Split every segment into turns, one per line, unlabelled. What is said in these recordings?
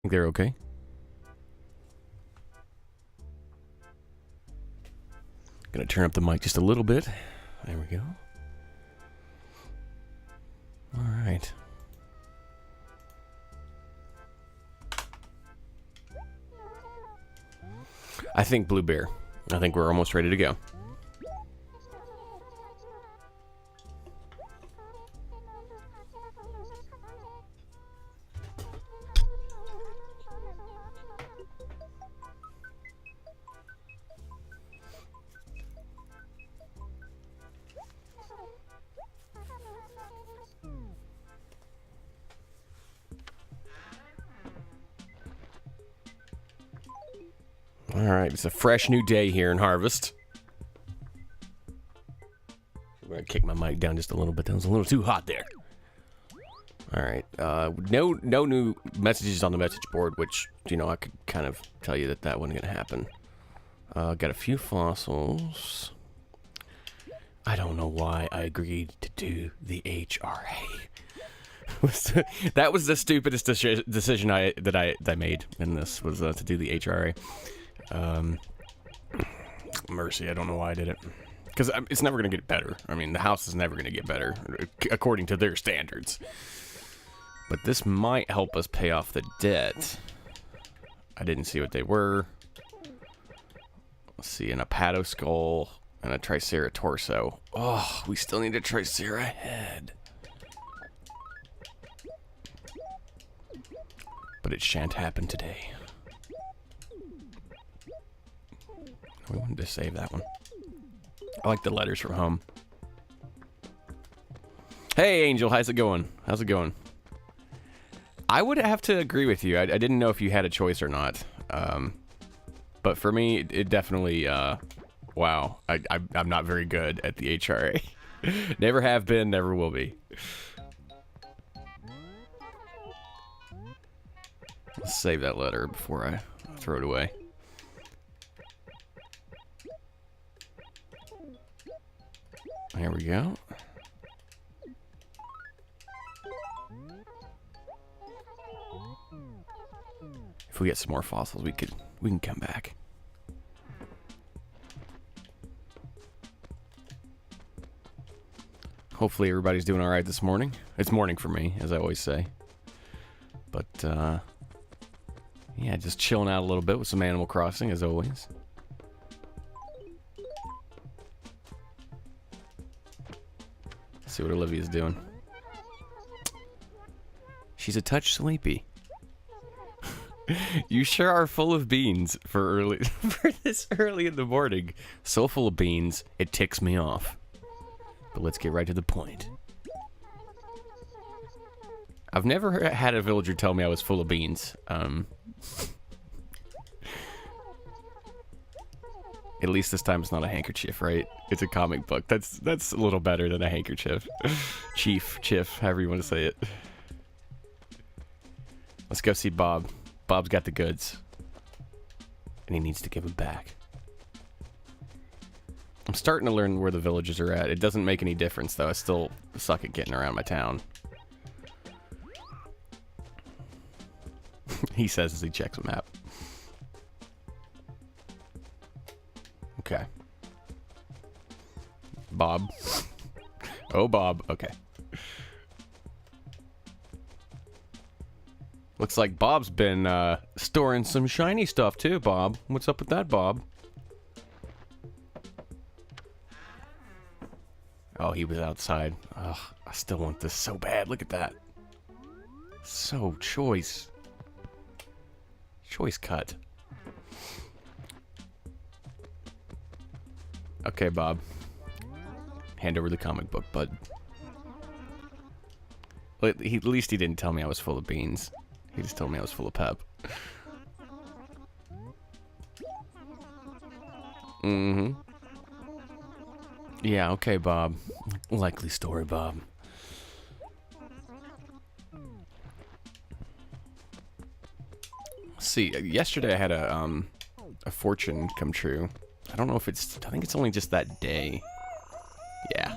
think they're okay. Gonna turn up the mic just a little bit. There we go. All right. I think Blue Bear. I think we're almost ready to go. All right, it's a fresh new day here in Harvest. I'm gonna kick my mic down just a little bit. That was a little too hot there. All right, no new messages on the message board, which, you know, I could kind of tell you that wasn't gonna happen. Got a few fossils. I don't know why I agreed to do the HRA. That was the stupidest decision I made in this, was to do the HRA. Mercy, I don't know why I did it. Because it's never going to get better. I mean, the house is never going to get better, according to their standards. But this might help us pay off the debt. I didn't see what they were. Let's see, an Apato skull and a Tricera torso. Oh, we still need a Tricera head. But it shan't happen today. We wanted to save that one. I like the letters from home. Hey, Angel, how's it going? How's it going? I would have to agree with you. I didn't know if you had a choice or not. But for me, it definitely, wow. I'm not very good at the HRA. Never have been, never will be. Let's save that letter before I throw it away. There we go. If we get some more fossils, we can come back. Hopefully everybody's doing all right this morning. It's morning for me, as I always say. But yeah, just chilling out a little bit with some Animal Crossing, as always. See what Olivia's doing. She's a touch sleepy. You sure are full of beans for this early in the morning. So full of beans, it ticks me off. But let's get right to the point. I've never had a villager tell me I was full of beans. At least this time it's not a handkerchief, right? It's a comic book. That's a little better than a handkerchief. Chief, however you want to say it. Let's go see Bob. Bob's got the goods. And he needs to give them back. I'm starting to learn where the villages are at. It doesn't make any difference, though. I still suck at getting around my town. He says as he checks a map. Okay. Bob. Oh, Bob. Okay. Looks like Bob's been storing some shiny stuff too, Bob. What's up with that, Bob? Oh, he was outside. Ugh, I still want this so bad. Look at that. So choice. Choice cut. Okay, Bob. Hand over the comic book, bud. At least he didn't tell me I was full of beans. He just told me I was full of pep. Mm-hmm. Yeah, okay, Bob. Likely story, Bob. Let's see, yesterday I had a fortune come true. I don't know if it's... I think it's only just that day. Yeah.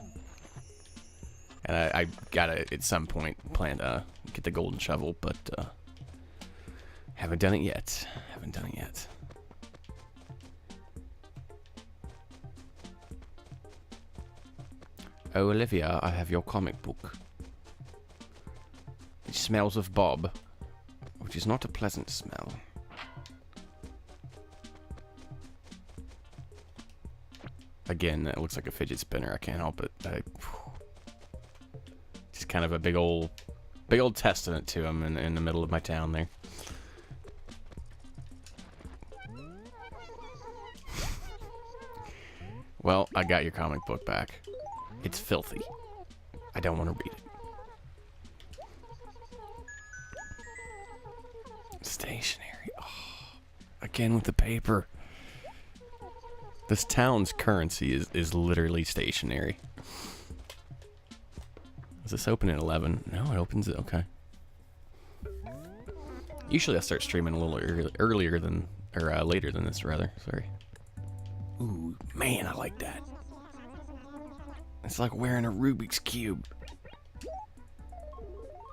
And I gotta, at some point, plan to get the golden shovel, but... Haven't done it yet. Haven't done it yet. Oh, Olivia, I have your comic book. It smells of Bob, which is not a pleasant smell. Again, that looks like a fidget spinner. I can't help it. Just kind of a big old testament to him in the middle of my town there. Well, I got your comic book back. It's filthy. I don't want to read it. Stationery. Oh, again with the paper. This town's currency is literally stationery. Does this open at 11? No, it opens at... Okay. Usually I start streaming a little earlier than... Or later than this, rather. Sorry. Ooh, man, I like that. It's like wearing a Rubik's Cube.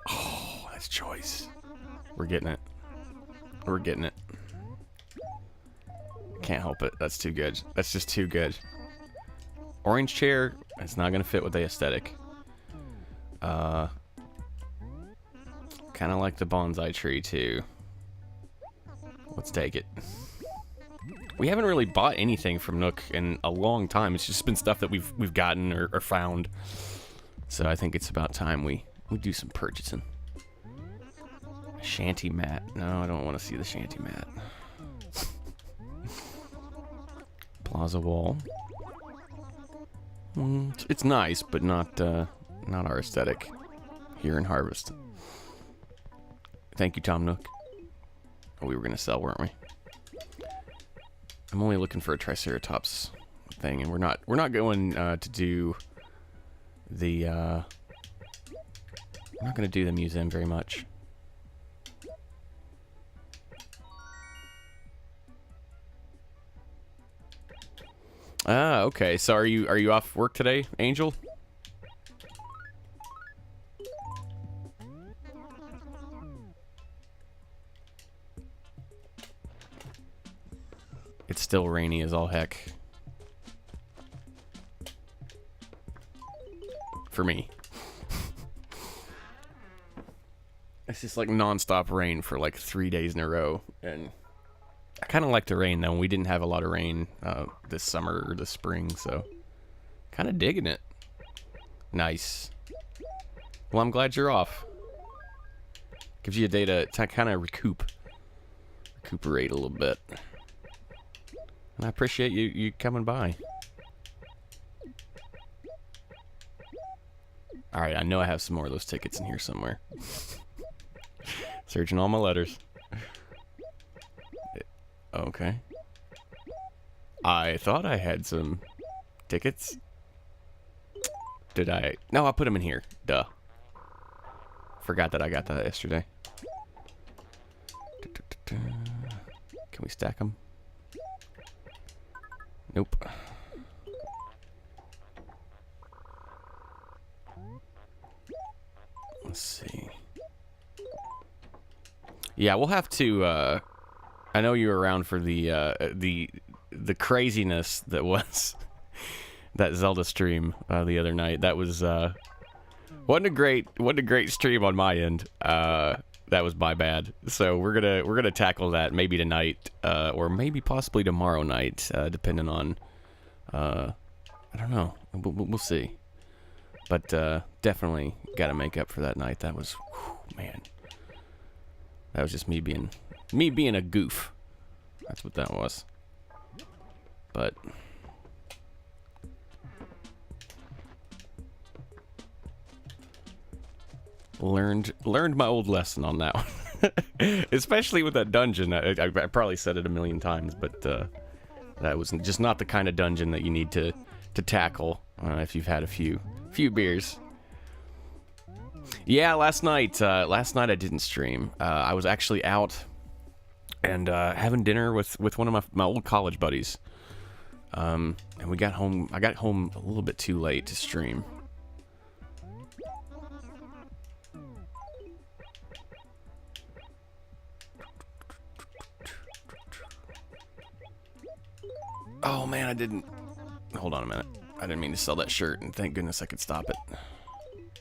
Oh, that's choice. We're getting it. We're getting it. Can't help it. That's too good. That's just too good. Orange chair. It's not gonna fit with the aesthetic. Kind of like the bonsai tree too. Let's take it. We haven't really bought anything from Nook in a long time. It's just been stuff that we've gotten or found. So I think it's about time we do some purchasing. A shanty mat. No, I don't want to see the shanty mat. Plaza wall. It's nice, but not our aesthetic here in Harvest. Thank you, Tom Nook. Oh, we were gonna sell, weren't we? I'm only looking for a Triceratops thing, and we're not going to do the we're not going to do the museum very much. Ah, okay. So are you off work today, Angel? It's still rainy as all heck. For me. It's just like non-stop rain for like 3 days in a row. And I kind of like the rain though. We didn't have a lot of rain this summer or this spring, so kind of digging it. Nice. Well, I'm glad you're off. Gives you a day to kind of recuperate a little bit. And I appreciate you coming by. Alright, I know I have some more of those tickets in here somewhere. Searching all my letters. Okay. I thought I had some tickets. Did I? No, I put them in here. Duh. Forgot that I got that yesterday. Can we stack them? Nope. Let's see. Yeah, we'll have to. I know you were around for the craziness that was that Zelda stream the other night. That was wasn't a great stream on my end. That was my bad. So we're gonna tackle that maybe tonight, or maybe possibly tomorrow night, depending on. I don't know. We'll see. But definitely got to make up for that night. That was, whew, man. That was just me being a goof. That's what that was. But learned my old lesson on that one. Especially with that dungeon. I probably said it a million times, but that was just not the kind of dungeon that you need to tackle if you've had a few beers. Yeah, last night I didn't stream. I was actually out and having dinner with one of my old college buddies. And we got home. I got home a little bit too late to stream. Oh, man, I didn't... Hold on a minute. I didn't mean to sell that shirt, and thank goodness I could stop it.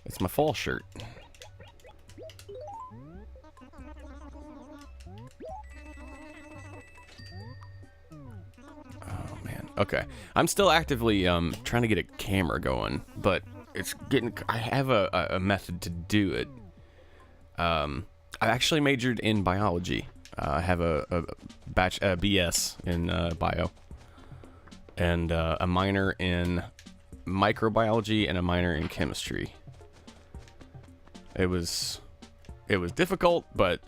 It's my fall shirt. Oh, man. Okay. I'm still actively trying to get a camera going, but it's getting... I have a method to do it. I actually majored in biology. I have a BS in bio. And a minor in microbiology and a minor in chemistry. It was difficult, but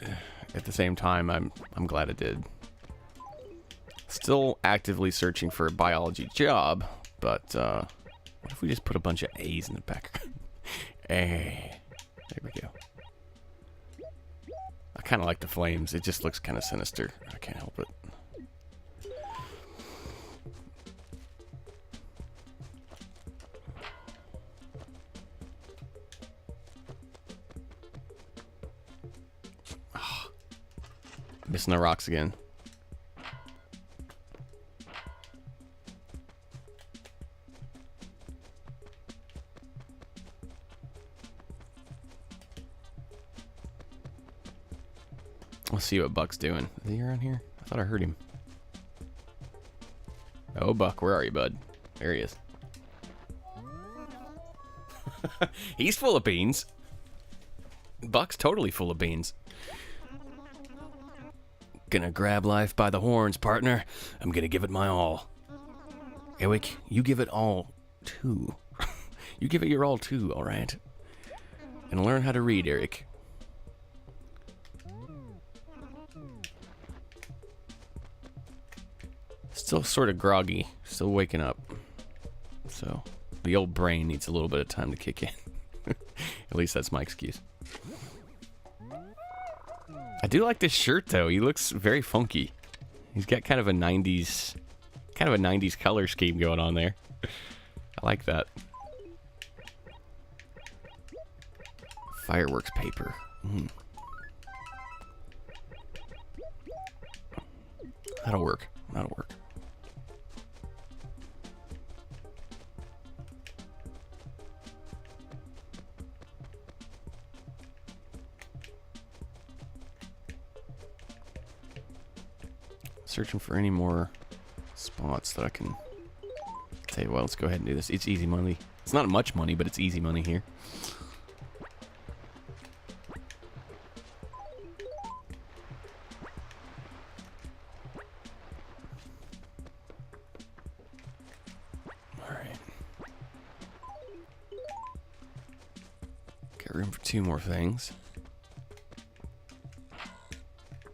at the same time, I'm glad I did. Still actively searching for a biology job, but what if we just put a bunch of A's in the back? There we go. I kind of like the flames. It just looks kind of sinister. I can't help it. Missing the rocks again. Let's see what Buck's doing. Is he around here? I thought I heard him. Oh, Buck, where are you, bud? There he is. He's full of beans. Buck's totally full of beans. Gonna grab life by the horns, partner. I'm gonna give it my all. Eric, you give it all, too. You give it your all, too, all right? And learn how to read, Eric. Still sort of groggy. Still waking up. So, the old brain needs a little bit of time to kick in. At least that's my excuse. I do like this shirt, though. He looks very funky. He's got kind of a 90s color scheme going on there. I like that. Fireworks paper. That'll work. That'll work. Searching for any more spots that I can... Tell you what, let's go ahead and do this. It's easy money. It's not much money, but it's easy money here. Alright. Got room for 2 more things.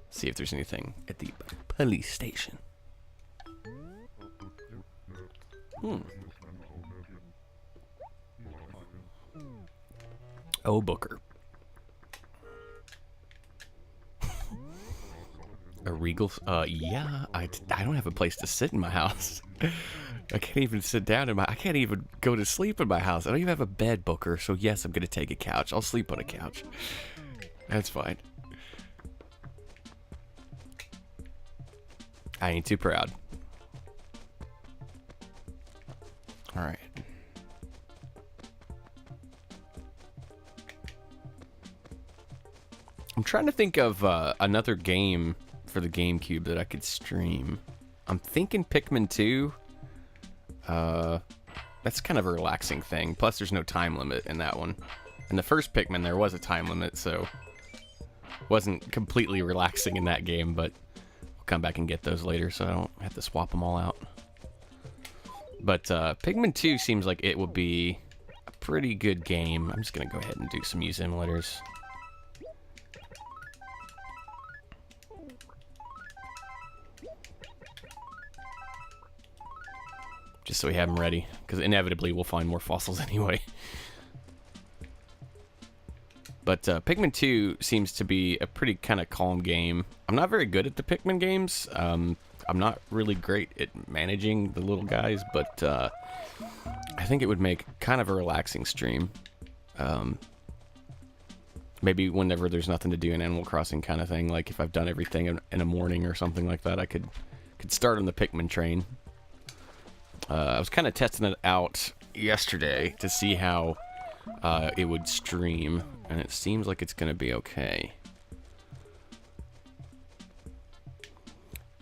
See if there's anything at the police station. Oh, Booker. A regal... yeah, I don't have a place to sit in my house. I can't even sit down in my... I can't even go to sleep in my house. I don't even have a bed, Booker, so yes, I'm gonna take a couch. I'll sleep on a couch. That's fine. I ain't too proud. Alright. I'm trying to think of another game for the GameCube that I could stream. I'm thinking Pikmin 2. That's kind of a relaxing thing. Plus, there's no time limit in that one. In the first Pikmin, there was a time limit, so... wasn't completely relaxing in that game, but... come back and get those later so I don't have to swap them all out. But Pikmin 2 seems like it would be a pretty good game. I'm just going to go ahead and do some use emulators. Just so we have them ready, because inevitably we'll find more fossils anyway. But Pikmin 2 seems to be a pretty kind of calm game. I'm not very good at the Pikmin games. I'm not really great at managing the little guys, but I think it would make kind of a relaxing stream. Maybe whenever there's nothing to do in Animal Crossing kind of thing, like if I've done everything in a morning or something like that, I could start on the Pikmin train. I was kind of testing it out yesterday to see how it would stream, and it seems like it's going to be okay.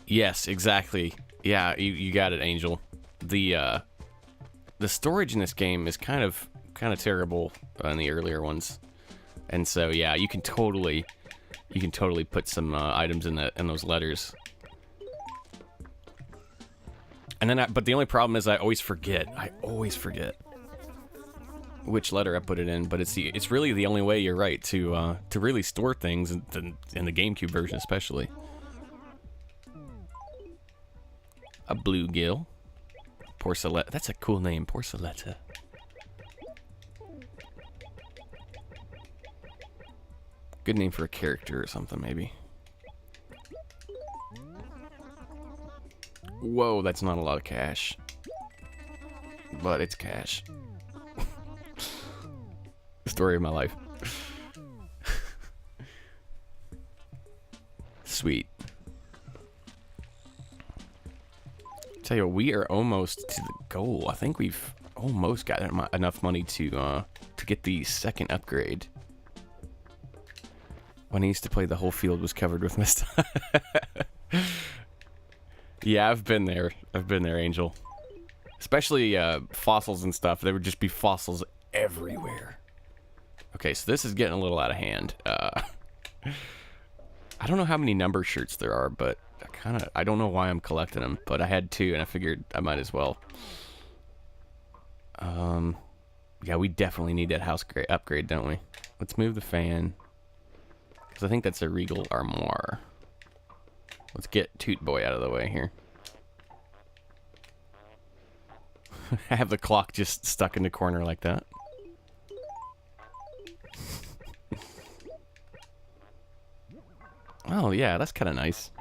Yes, exactly. Yeah, you got it, Angel. The storage in this game is kind of terrible in the earlier ones, and so yeah, you can totally put some items in those letters. And then, but the only problem is I always forget. Which letter I put it in. But it's really the only way. You're right to really store things in the GameCube version, especially. A bluegill, Porceletta. That's a cool name, Porceletta. Good name for a character or something, maybe. Whoa, that's not a lot of cash. But it's cash. Story of my life. Sweet. Tell you what, we are almost to the goal. I think we've almost got enough money to get the second upgrade. When I used to play, the whole field was covered with mist. Yeah, I've been there, Angel. Especially fossils and stuff. There would just be fossils everywhere. Okay, so this is getting a little out of hand. I don't know how many number shirts there are, but I don't know why I'm collecting them, but I had two, and I figured I might as well. Yeah, we definitely need that house upgrade, don't we? Let's move the fan, because I think that's a Regal Armoire. Let's get Toot Boy out of the way here. I have the clock just stuck in the corner like that. Oh, yeah, that's kind of nice.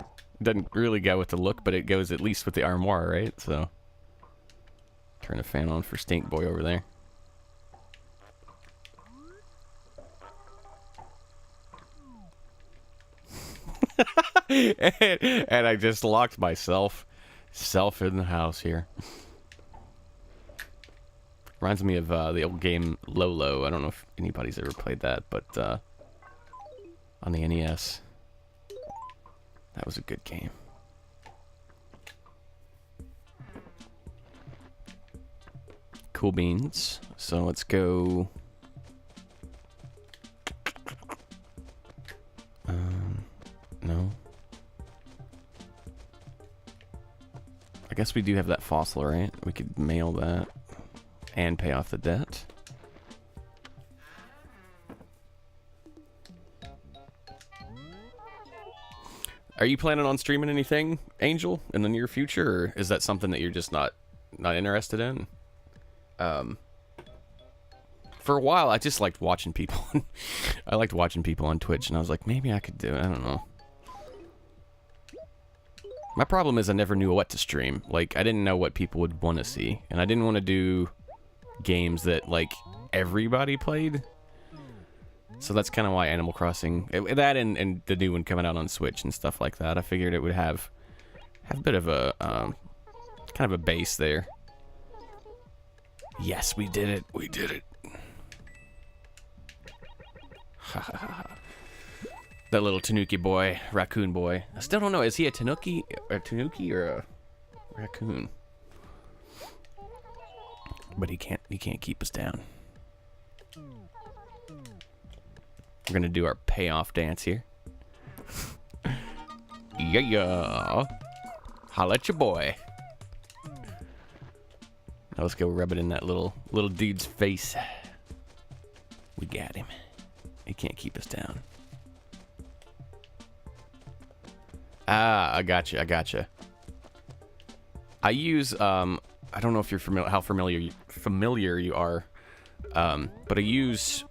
Doesn't really go with the look, but it goes at least with the armoire, right? So, turn the fan on for Stink Boy over there. and I just locked myself in the house here. Reminds me of the old game TLOE. I don't know if anybody's ever played that, but on the NES. That was a good game. Cool beans. So let's go. No. I guess we do have that fossil, right? We could mail that and pay off the debt. Are you planning on streaming anything, Angel, in the near future, or is that something that you're just not interested in? For a while, I just liked watching people. I liked watching people on Twitch, and I was like, maybe I could do it. I don't know. My problem is I never knew what to stream. Like, I didn't know what people would want to see, and I didn't want to do games that, like, everybody played. So that's kind of why Animal Crossing, that and the new one coming out on Switch and stuff like that, I figured it would have a bit of a, kind of a base there. Yes, we did it. We did it. That little Tanuki boy, raccoon boy. I still don't know, is he a Tanuki or a raccoon? But he can't keep us down. We're gonna do our payoff dance here. Yeah. Holla at your boy. Now let's go rub it in that little dude's face. We got him. He can't keep us down. Ah, I gotcha. I use I don't know if you're how familiar you are, but I use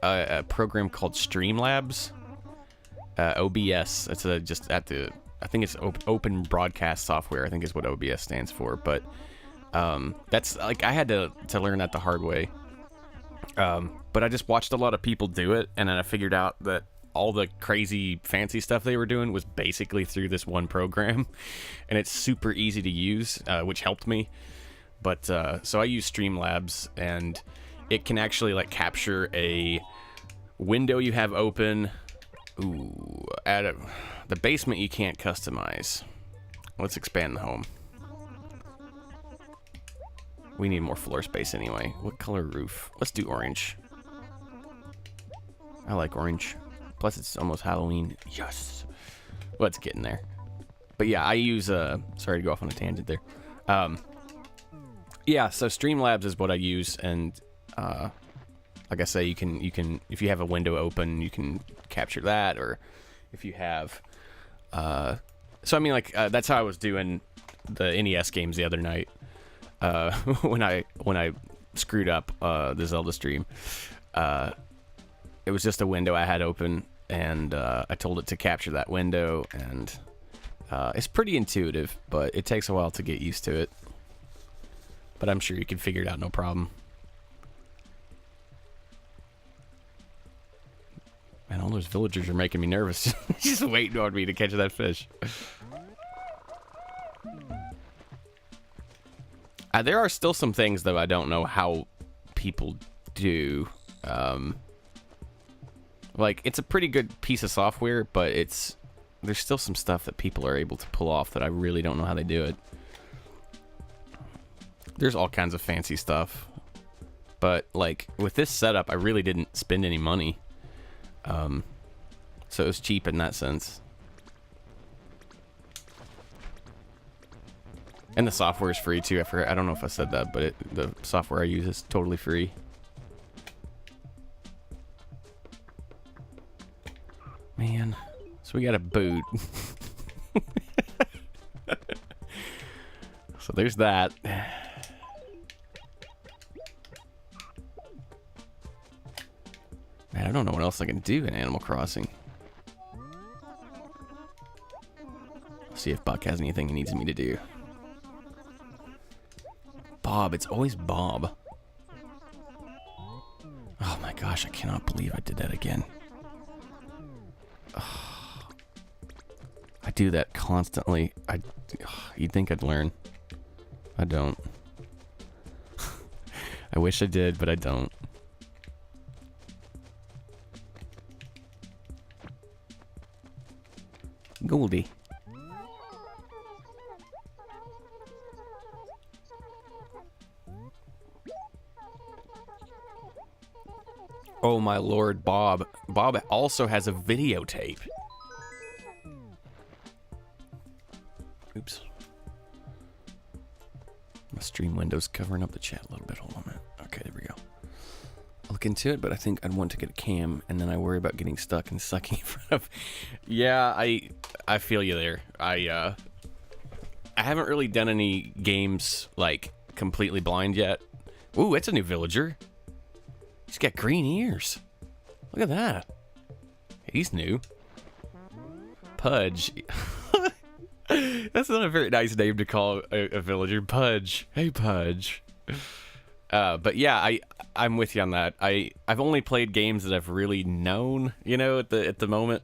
a program called Streamlabs, OBS. It's just I think it's Open Broadcast Software, I think is what OBS stands for. But that's like I had to learn that the hard way. But I just watched a lot of people do it, and then I figured out that all the crazy fancy stuff they were doing was basically through this one program, and it's super easy to use, which helped me. But so I use Streamlabs, and it can actually like capture a window you have open. Ooh, the basement you can't customize. Let's expand the home. We need more floor space anyway. What color roof? Let's do orange. I like orange. Plus it's almost Halloween. Yes. Let's get in there. But yeah, I use sorry to go off on a tangent there. Yeah, so Streamlabs is what I use, and like I say, you can if you have a window open, you can capture that, or if you have so I mean, like that's how I was doing the NES games the other night. When I screwed up the Zelda stream, it was just a window I had open, and I told it to capture that window, and it's pretty intuitive, but it takes a while to get used to it. But I'm sure you can figure it out, no problem. Man, all those villagers are making me nervous. Just waiting on me to catch that fish. There are still some things, though, I don't know how people do. Like, it's a pretty good piece of software, but there's still some stuff that people are able to pull off that I really don't know how they do it. There's all kinds of fancy stuff. But, like, with this setup, I really didn't spend any money. So it was cheap in that sense. And the software is free too. I don't know if I said that, but the software I use is totally free. Man, so we got a boot. So there's that. Man, I don't know what else I can do in Animal Crossing. See if Buck has anything he needs me to do. Bob, it's always Bob. Oh my gosh, I cannot believe I did that again. Oh, I do that constantly. You'd think I'd learn. I don't. I wish I did, but I don't. Goldie. Oh my lord, Bob. Bob also has a videotape. Oops. My stream window's covering up the chat a little bit. Hold on a minute. Okay, there we go. I'll look into it, but I think I'd want to get a cam, and then I worry about getting stuck and sucking in front of... Yeah, I feel you there. I haven't really done any games, like, completely blind yet. Ooh, it's a new villager. He's got green ears. Look at that. He's new. Pudge. That's not a very nice name to call a villager. Pudge. Hey, Pudge. But yeah, I'm with you on that. I've only played games that I've really known, you know, at the moment.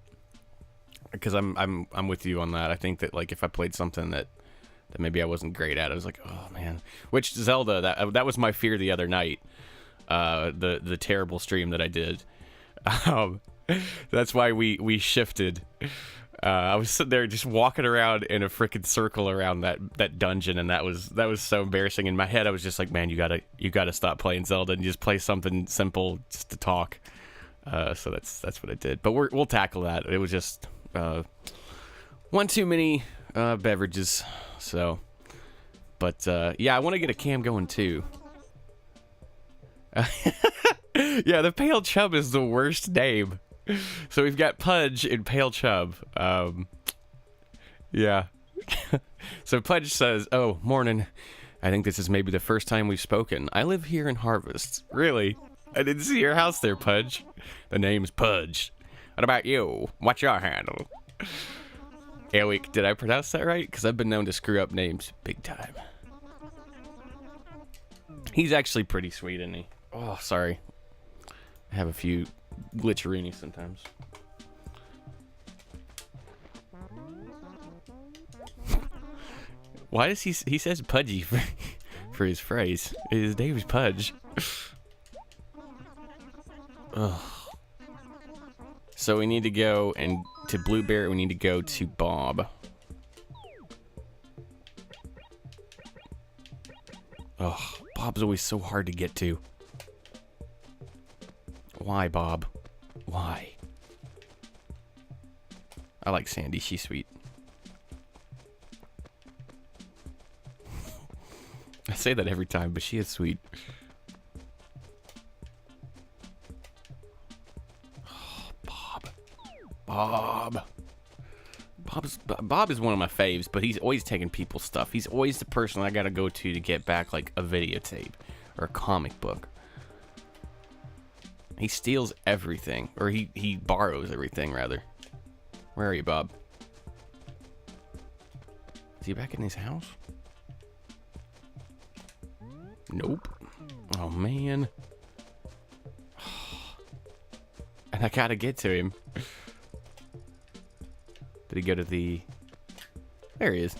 Because I'm with you on that. I think that, like, if I played something that maybe I wasn't great at, I was like, oh man. Which Zelda, that was my fear the other night. The terrible stream that I did. That's why we shifted. I was sitting there just walking around in a freaking circle around that dungeon, and that was so embarrassing. In my head, I was just like, man, you gotta stop playing Zelda and just play something simple just to talk. So that's what I did. But we'll tackle that. It was just one too many beverages. So, but yeah, I want to get a cam going too. Yeah, the Pale Chub is the worst name. So we've got Pudge and Pale Chub. Yeah. So Pudge says, oh, morning. I think this is maybe the first time we've spoken. I live here in Harvest. Really? I didn't see your house there, Pudge. The name's Pudge. What about you? What's your handle? Airwick, did I pronounce that right? Because I've been known to screw up names big time. He's actually pretty sweet, isn't he? Oh, sorry. I have a few glitcheroonies sometimes. Why does he says Pudgy for for his phrase. His name is Pudge. Ugh. So we need to go and to Blueberry. We need to go to Bob. Ugh, Bob's always so hard to get to. Why, Bob? Why? I like Sandy. She's sweet. I say that every time, but she is sweet. Oh, Bob. Bob. Bob is one of my faves, but he's always taking people's stuff. He's always the person I gotta go to get back, like, a videotape or a comic book. He steals everything, or he borrows everything, rather. Where are you, Bob? Is he back in his house? Nope. Oh, man. And I gotta get to him. Did he go to the... There he is.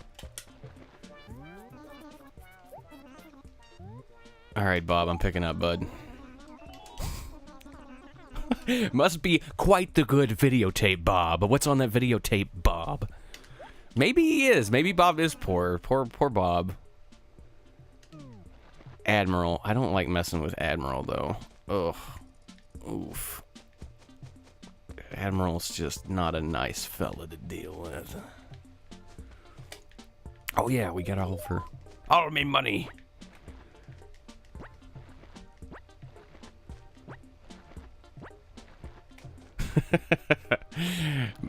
Alright, Bob, I'm picking up, bud. Must be quite the good videotape, Bob. What's on that videotape, Bob? Maybe he is. Maybe Bob is poor. Poor Bob. Admiral. I don't like messing with Admiral, though. Ugh. Oof. Admiral's just not a nice fella to deal with. Oh, yeah, we got all me money.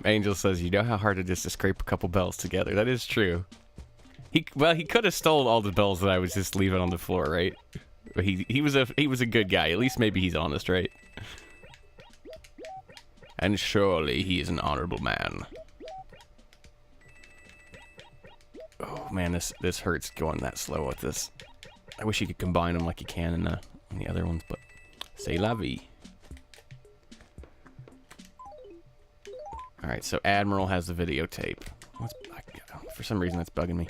Angel says, you know how hard it is to scrape a couple bells together. That is true. He could have stolen all the bells that I was just leaving on the floor, right? But he was a good guy. At least maybe he's honest, right? And surely he is an honorable man. Oh man, this hurts going that slow with this. I wish you could combine them like you can in the other ones, but c'est la vie. All right, so Admiral has the videotape. For some reason, that's bugging me.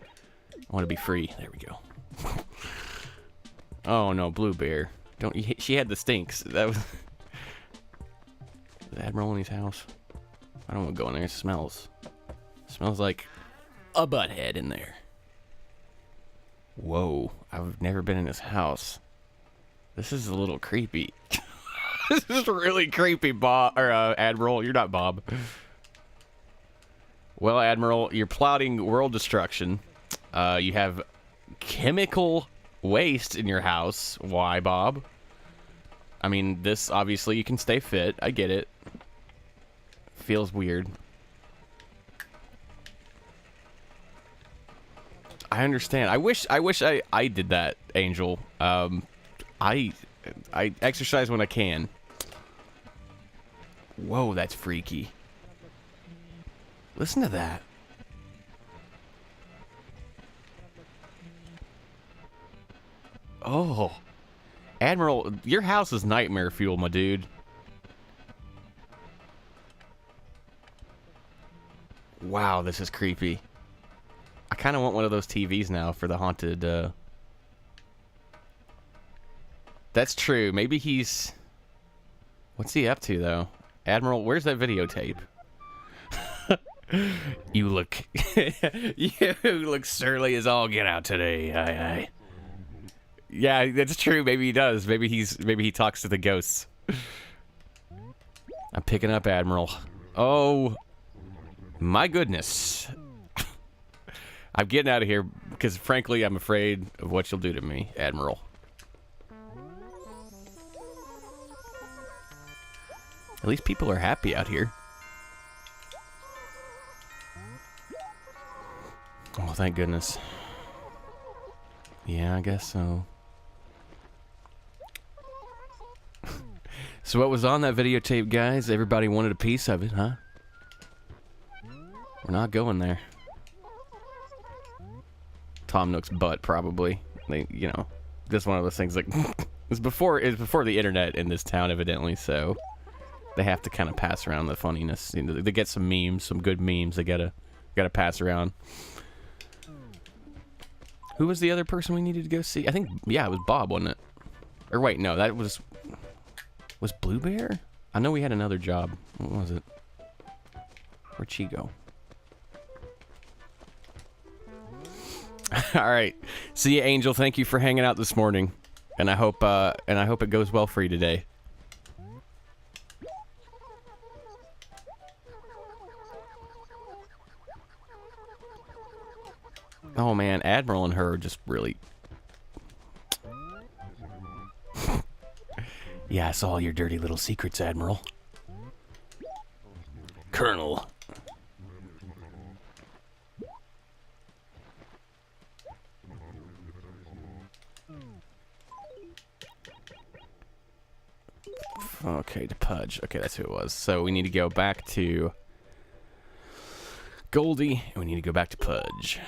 I want to be free. There we go. Oh no, Blue Bear. Don't you? She had the stinks. That was the Admiral in his house. I don't want to go in there. It smells. Smells like a butthead in there. Whoa! I've never been in his house. This is a little creepy. This is really creepy, Bob, or Admiral. You're not Bob. Well, Admiral, you're plotting world destruction. You have chemical waste in your house. Why, Bob? I mean, this, obviously, you can stay fit. I get it. Feels weird. I understand. I wish I did that, Angel. I exercise when I can. Whoa, that's freaky. Listen to that. Oh. Admiral, your house is nightmare fuel, my dude. Wow, this is creepy. I kind of want one of those TVs now for the haunted, That's true. Maybe he's... What's he up to, though? Admiral, where's that videotape? You look... you look surly as all get out today. Aye. Yeah, that's true. Maybe he does. Maybe he talks to the ghosts. I'm picking up Admiral. Oh, my goodness. I'm getting out of here because, frankly, I'm afraid of what you'll do to me, Admiral. At least people are happy out here. Oh, thank goodness. Yeah, I guess so. So what was on that videotape, guys? Everybody wanted a piece of it, huh? We're not going there. Tom Nook's butt, probably. They, you know, this one of those things like it's before the internet in this town, evidently. So they have to kind of pass around the funniness. You know, they get some memes, some good memes. They gotta pass around. Who was the other person we needed to go see? I think, yeah, it was Bob, wasn't it? Or wait, no, that was Blue Bear? I know we had another job. What was it? Where'd she go? All right. See you, Angel. Thank you for hanging out this morning. And I hope it goes well for you today. Oh man, Admiral and her are just really... Yeah, I saw all your dirty little secrets, Admiral. Colonel. Okay, to Pudge. Okay, that's who it was. So we need to go back to Goldie, and we need to go back to Pudge.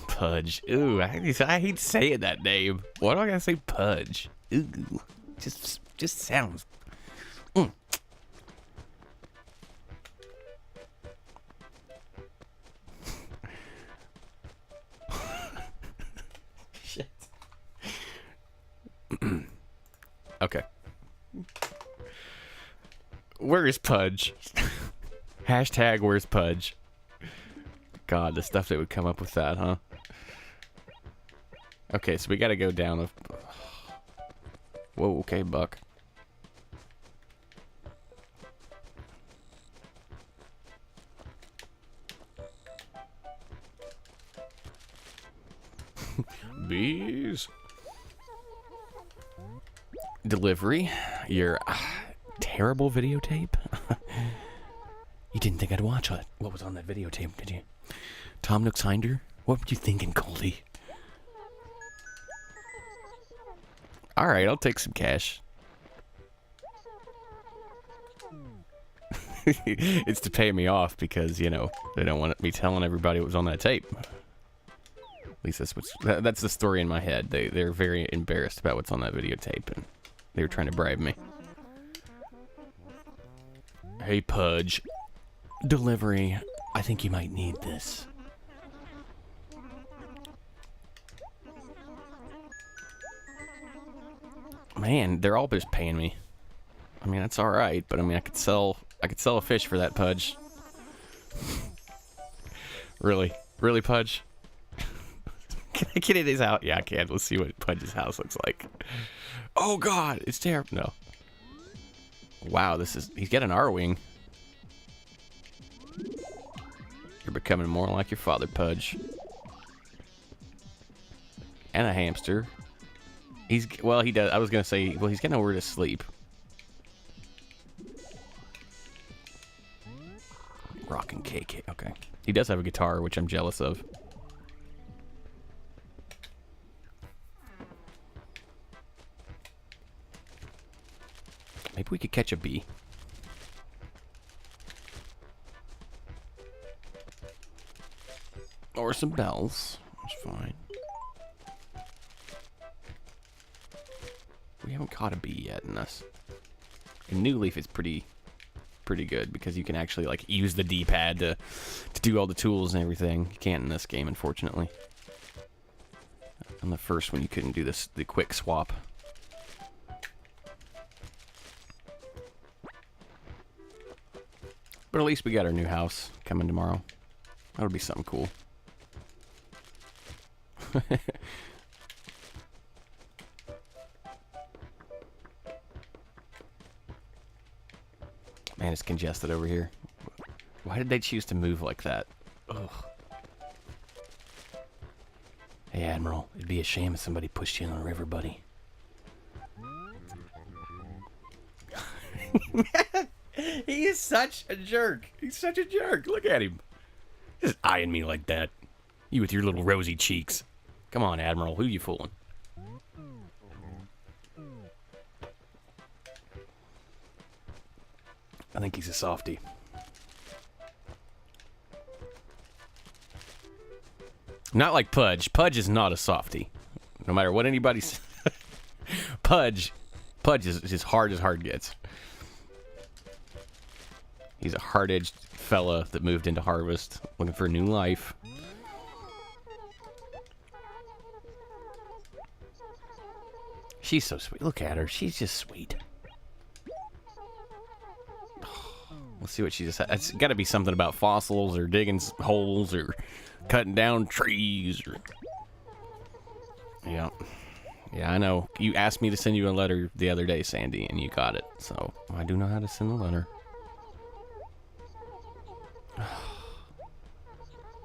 Pudge. Ooh, I hate saying that name. Why do I gotta say Pudge? Ooh, just sounds. Shit. Okay. Where is Pudge? Hashtag where's Pudge? God, the stuff that would come up with that, huh? Okay, so we gotta go down a... Whoa, okay, Buck. Bees. Delivery. Your terrible videotape? You didn't think I'd watch it. What was on that videotape, did you? Tom Nook's Hinder? What were you thinking, Goldie? Alright, I'll take some cash. It's to pay me off because, you know, they don't want me telling everybody what was on that tape. At least that's the story in my head. They're very embarrassed about what's on that videotape, and they were trying to bribe me. Hey, Pudge. Delivery. I think you might need this. Man, they're all just paying me. I mean, that's all right, but I mean, I could sell a fish for that, Pudge. Really, Pudge? Can I get in his house? Yeah, I can. Let's see what Pudge's house looks like. Oh God, it's terrible. No. Wow, he's got an R-wing. You're becoming more like your father, Pudge. And a hamster. He does. I was gonna say, well, he's got nowhere to sleep. Rockin' KK. Okay. He does have a guitar, which I'm jealous of. Maybe we could catch a bee. Or some bells. That's fine. We haven't caught a bee yet in this. In New Leaf, it's pretty good because you can actually like use the D-pad to do all the tools and everything. You can't in this game, unfortunately. On the first one, you couldn't do the quick swap. But at least we got our new house coming tomorrow. That'll be something cool. Man, it's congested over here. Why did they choose to move like that? Ugh. Hey, Admiral, it'd be a shame if somebody pushed you in the river, buddy. He is such a jerk. He's such a jerk. Look at him. Just eyeing me like that. You with your little rosy cheeks. Come on, Admiral. Who you fooling? I think he's a softie. Not like Pudge. Pudge is not a softie. No matter what anybody says. Pudge is as hard gets. He's a hard-edged fella that moved into Harvest, looking for a new life. She's so sweet. Look at her. She's just sweet. Let's see what she just had. It's got to be something about fossils or digging holes or cutting down trees. Or... Yeah. Yeah, I know. You asked me to send you a letter the other day, Sandy, and you got it. So I do know how to send a letter.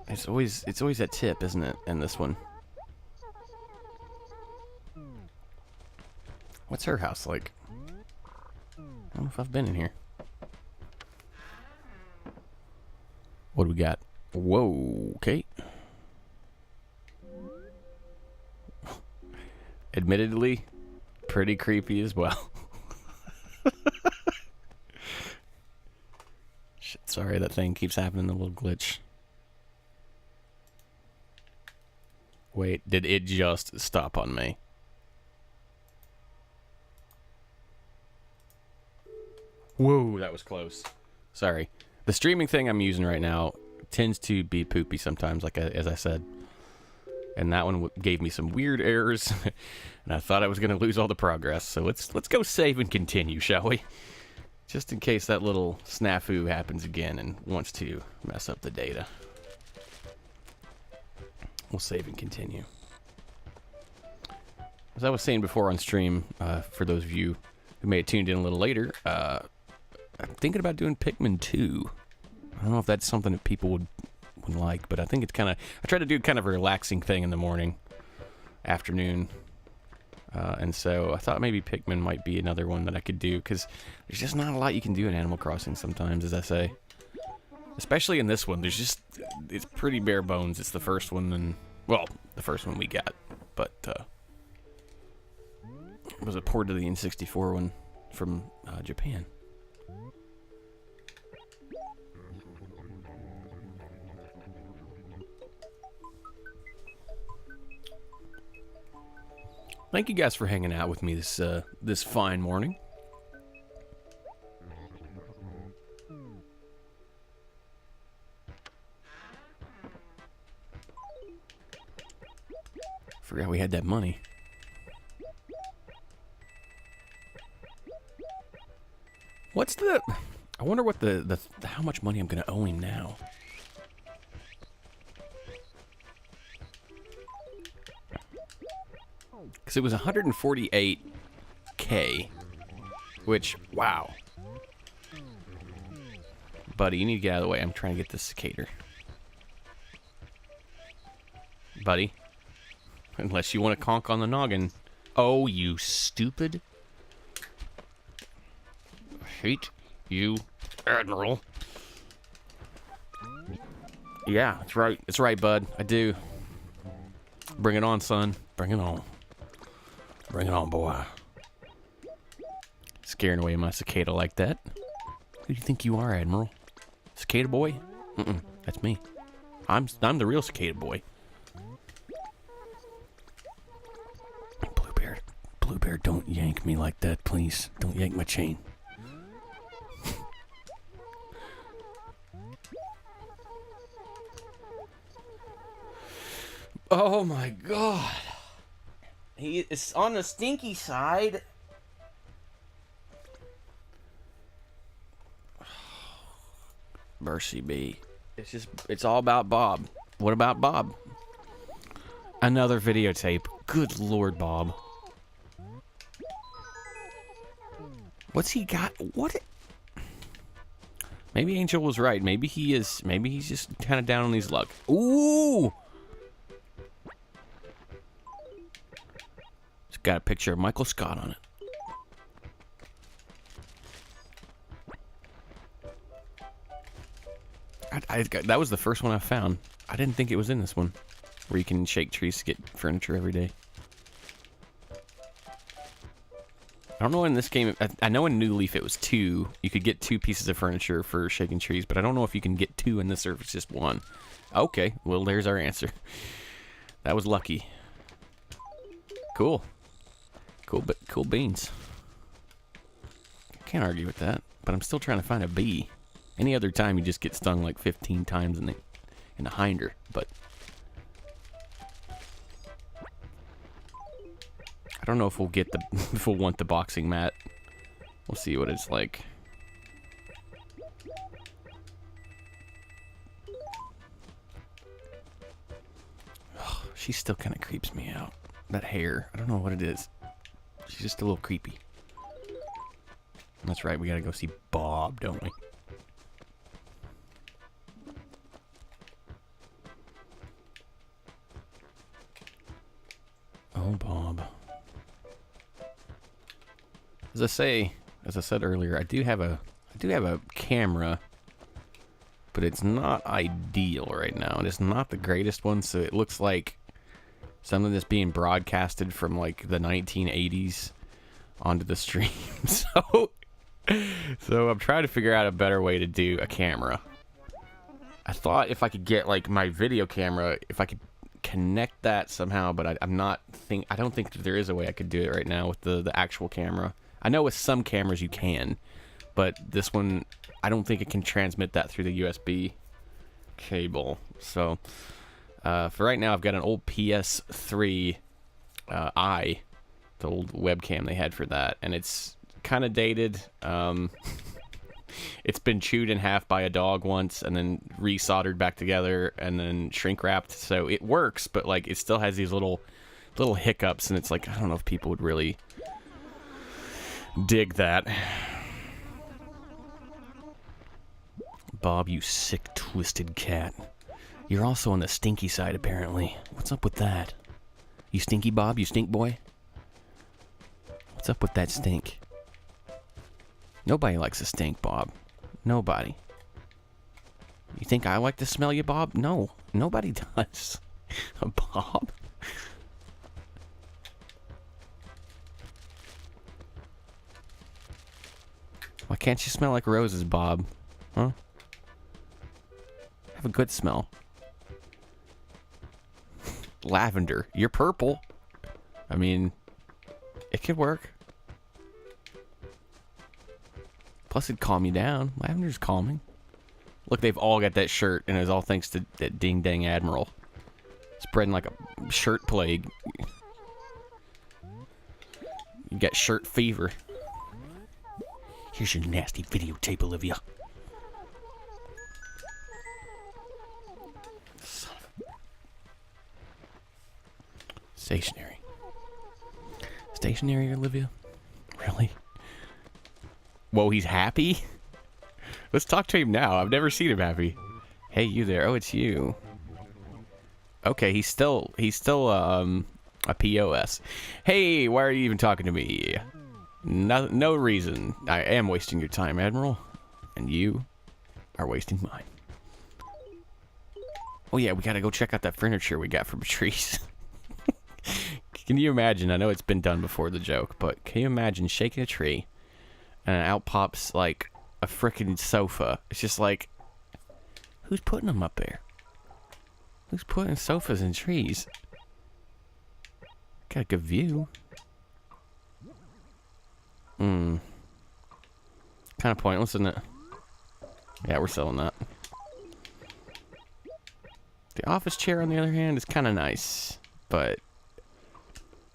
It's always that tip, isn't it, in this one? What's her house like? I don't know if I've been in here. What do we got? Whoa, okay. Admittedly, pretty creepy as well. Shit, sorry, that thing keeps happening, the little glitch. Wait, did it just stop on me? Whoa, that was close. Sorry. The streaming thing I'm using right now tends to be poopy sometimes, like as I said. And that one gave me some weird errors, and I thought I was going to lose all the progress. So let's go save and continue, shall we? Just in case that little snafu happens again and wants to mess up the data. We'll save and continue. As I was saying before on stream, for those of you who may have tuned in a little later, I'm thinking about doing Pikmin 2. I don't know if that's something that people would like, but I think it's kind of... I try to do kind of a relaxing thing in the morning, afternoon, and so I thought maybe Pikmin might be another one that I could do, because there's just not a lot you can do in Animal Crossing sometimes, as I say. Especially in this one, there's just... It's pretty bare bones. It's the first one, and... Well, the first one we got, but... It was a port of the N64 one from Japan. Thank you guys for hanging out with me this fine morning. Forgot we had that money. What's the... I wonder what the how much money I'm going to owe him now. Because it was 148K, which, wow. Buddy, you need to get out of the way. I'm trying to get this cicada. Buddy. Unless you want to conk on the noggin. Oh, you stupid. I hate you, Admiral. Yeah, that's right. That's right, bud. I do. Bring it on, son. Bring it on. Bring it on, boy. Scaring away my cicada like that. Who do you think you are, Admiral? Cicada boy? That's me. I'm the real cicada boy. Bluebeard, don't yank me like that, please. Don't yank my chain. Oh my god. He is on the stinky side. Mercy be. It's all about Bob. What about Bob? Another videotape. Good lord, Bob. What's he got? What? Maybe Angel was right. Maybe he's just kind of down on his luck. Ooh! It's got a picture of Michael Scott on it. That was the first one I found. I didn't think it was in this one, where you can shake trees to get furniture every day. I don't know in this game. I know in New Leaf it was 2. You could get 2 pieces of furniture for shaking trees, but I don't know if you can get 2 in this or if it's just 1. Okay, well there's our answer. That was lucky. Cool. Cool beans. Can't argue with that, but I'm still trying to find a bee. Any other time, you just get stung like 15 times in the hinder. But I don't know if we'll get the if we'll want the boxing mat. We'll see what it's like. Oh, she still kind of creeps me out. That hair, I don't know what it is. She's just a little creepy. That's right, we gotta go see Bob, don't we? Oh, Bob. As I said earlier, I do have a camera, but it's not ideal right now. It's not the greatest one, so it looks like something that's being broadcasted from like the 1980s onto the stream. So I'm trying to figure out a better way to do a camera. I thought if I could get like my video camera, if I could connect that somehow, but I don't think that there is a way I could do it right now with the actual camera. I know with some cameras you can, but this one, I don't think it can transmit that through the USB cable. So for right now, I've got an old PS3 i, the old webcam they had for that, and it's kind of dated. It's been chewed in half by a dog once and then resoldered back together and then shrink wrapped, so it works, but like it still has these little hiccups, and it's like, I don't know if people would really dig that. Bob, you sick, twisted cat. You're also on the stinky side, apparently. What's up with that? You stinky, Bob? You stink boy? What's up with that stink? Nobody likes to stink, Bob. Nobody. You think I like to smell you, Bob? No, nobody does. Bob? Why can't you smell like roses, Bob? Huh? Have a good smell. Lavender. You're purple. I mean, it could work. Plus, it'd calm you down. Lavender's calming. Look, they've all got that shirt, and it's all thanks to that ding-dang Admiral. Spreading like a shirt plague. You got shirt fever. Here's your nasty videotape, Olivia. Stationary. Stationary, Olivia? Really? Whoa, he's happy? Let's talk to him now. I've never seen him happy. Hey, you there. Oh, it's you. Okay, he's still a POS. Hey, why are you even talking to me? No reason. I am wasting your time, Admiral. And you are wasting mine. Oh yeah, we gotta go check out that furniture we got from Patrice. Can you imagine? I know it's been done before, the joke, but can you imagine shaking a tree and out pops like a frickin' sofa? It's just like, who's putting them up there? Who's putting sofas in trees? Got a good view. Kind of pointless, isn't it? Yeah, we're selling that. The office chair, on the other hand, is kind of nice, but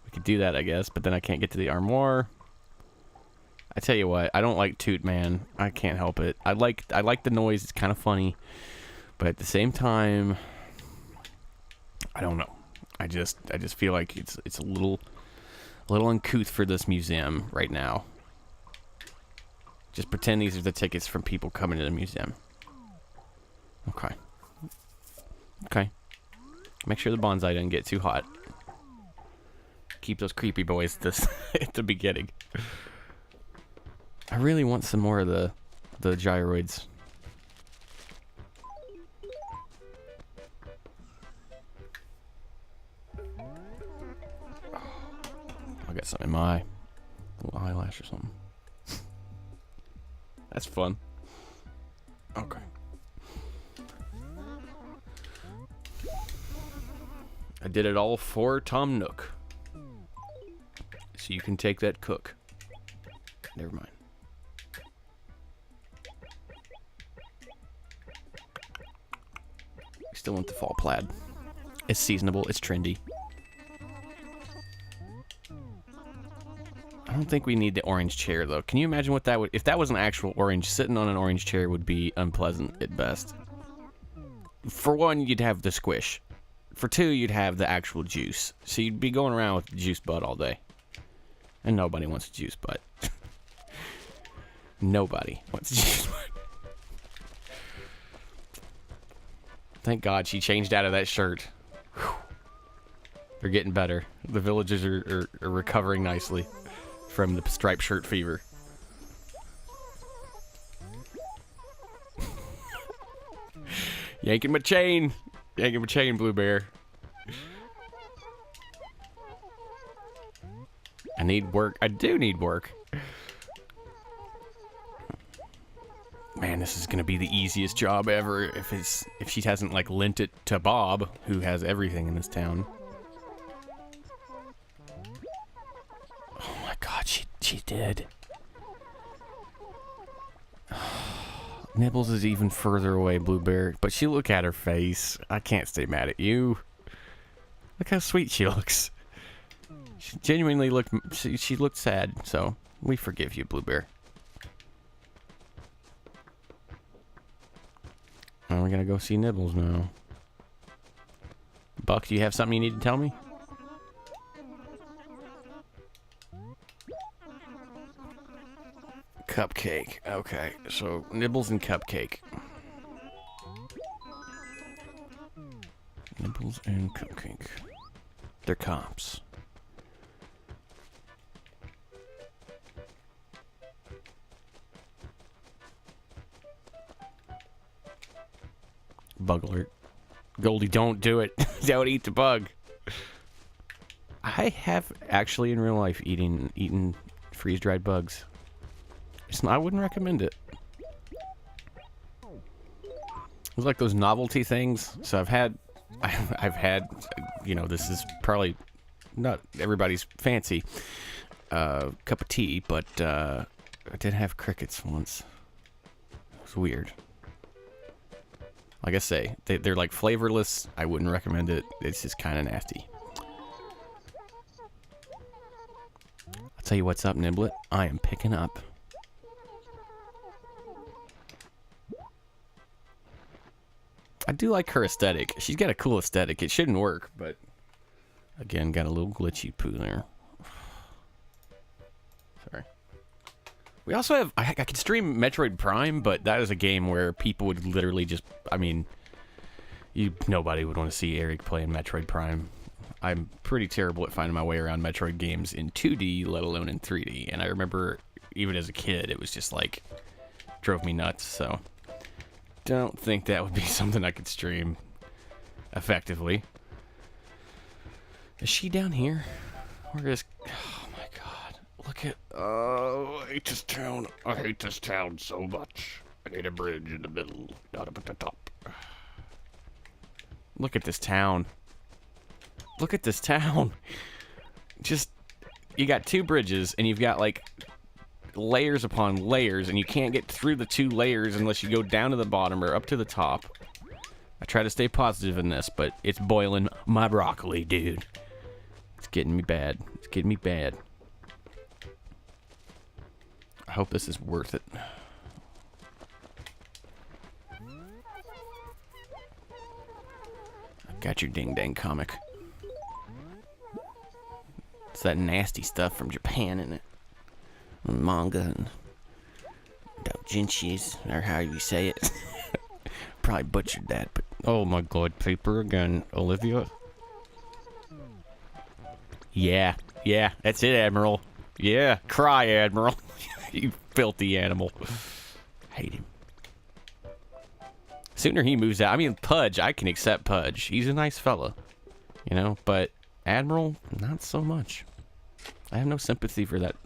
we could do that, I guess. But then I can't get to the armoire. I tell you what, I don't like Toot Man. I can't help it. I like the noise. It's kind of funny, but at the same time, I don't know. I just feel like it's a little uncouth for this museum right now. Just pretend these are the tickets from people coming to the museum. Okay. Okay. Make sure the bonsai doesn't get too hot. Keep those creepy boys at the beginning. I really want some more of the gyroids. I got something in my eye. A little eyelash or something. That's fun. Okay. I did it all for Tom Nook. So you can take that cook. Never mind. We still want the fall plaid. It's seasonable. It's trendy. I don't think we need the orange chair, though. Can you imagine what that would... If that was an actual orange, sitting on an orange chair would be unpleasant at best. For one, you'd have the squish. For two, you'd have the actual juice. So you'd be going around with the juice butt all day. And nobody wants a juice butt. Nobody wants a juice butt. Thank God she changed out of that shirt. Whew. They're getting better. The villagers are recovering nicely from the striped shirt fever. Yanking my chain. Yanking my chain, Blue Bear. I need work. I do need work. Man, this is gonna be the easiest job ever if she hasn't like lent it to Bob, who has everything in this town. Oh my God, she did. Nibbles is even further away, Blue Bear, but she look at her face. I can't stay mad at you. Look how sweet she looks. She genuinely looked. She looked sad, so we forgive you, Blue Bear. We're gonna go see Nibbles now. Buck, do you have something you need to tell me? Cupcake. Okay, so Nibbles and Cupcake. Nibbles and Cupcake. They're comps. Bug alert. Goldie, don't do it. Don't eat the bug. I have actually in real life eaten freeze-dried bugs. I wouldn't recommend it. It's like those novelty things. So I've had, you know, this is probably not everybody's fancy cup of tea, but I did have crickets once. It was weird. Like I say, they're like flavorless. I wouldn't recommend it. It's just kind of nasty. I'll tell you what's up, Niblet. I am picking up. I do like her aesthetic. She's got a cool aesthetic. It shouldn't work, but again, got a little glitchy poo there. Sorry. We also have, I could stream Metroid Prime, but that is a game where people would literally just, I mean, nobody would want to see Eric playing Metroid Prime. I'm pretty terrible at finding my way around Metroid games in 2D, let alone in 3D. And I remember, even as a kid, it was just like, drove me nuts, so. Don't think that would be something I could stream effectively. Is she down here? Where is, oh my God. Look at, oh, I hate this town. I hate this town so much. I need a bridge in the middle, not up at the top. Look at this town. Look at this town. Just, you got two bridges, and you've got, like, layers upon layers, and you can't get through the two layers unless you go down to the bottom or up to the top. I try to stay positive in this, but it's boiling my broccoli, dude. It's getting me bad. It's getting me bad. I hope this is worth it. I got your ding-dang comic. It's that nasty stuff from Japan, isn't it? Manga and doujinshis, or how you say it. Probably butchered that, but oh my God, paper again, Olivia. Yeah, that's it, Admiral. Yeah, cry, Admiral. You filthy animal. Hate him. Sooner he moves out. I mean, Pudge, I can accept Pudge. He's a nice fella, you know, but Admiral, not so much. I have no sympathy for that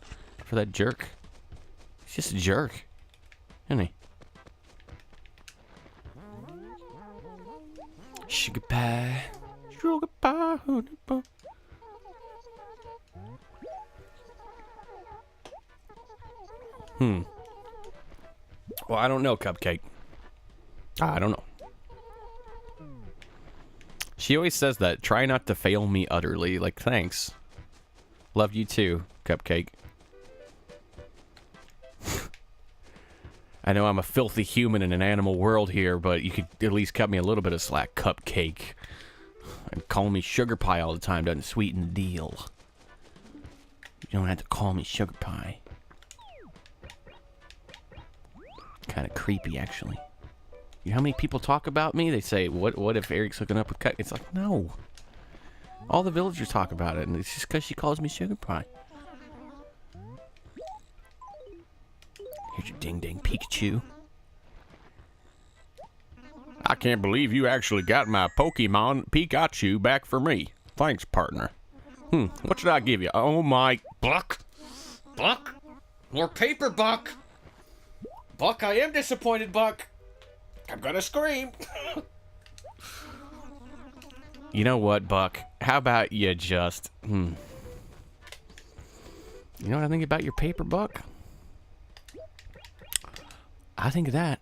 jerk. He's just a jerk, isn't he? Sugar pie. Sugar pie, honey pie. Well, I don't know, Cupcake. I don't know. She always says that. Try not to fail me utterly. Like, thanks. Love you too, Cupcake. I know I'm a filthy human in an animal world here, but you could at least cut me a little bit of slack, Cupcake. And calling me Sugar Pie all the time doesn't sweeten the deal. You don't have to call me Sugar Pie. Kind of creepy, actually. You know how many people talk about me? They say, what if Eric's hooking up with Cut? It's like, no. All the villagers talk about it, and it's just because she calls me Sugar Pie. Here's your ding-dang Pikachu. I can't believe you actually got my Pokemon Pikachu back for me. Thanks, partner. What should I give you? Oh my... Buck? Buck? More paper, Buck! Buck, I am disappointed, Buck! I'm gonna scream! You know what, Buck? How about you just... You know what I think about your paper, Buck? I think that...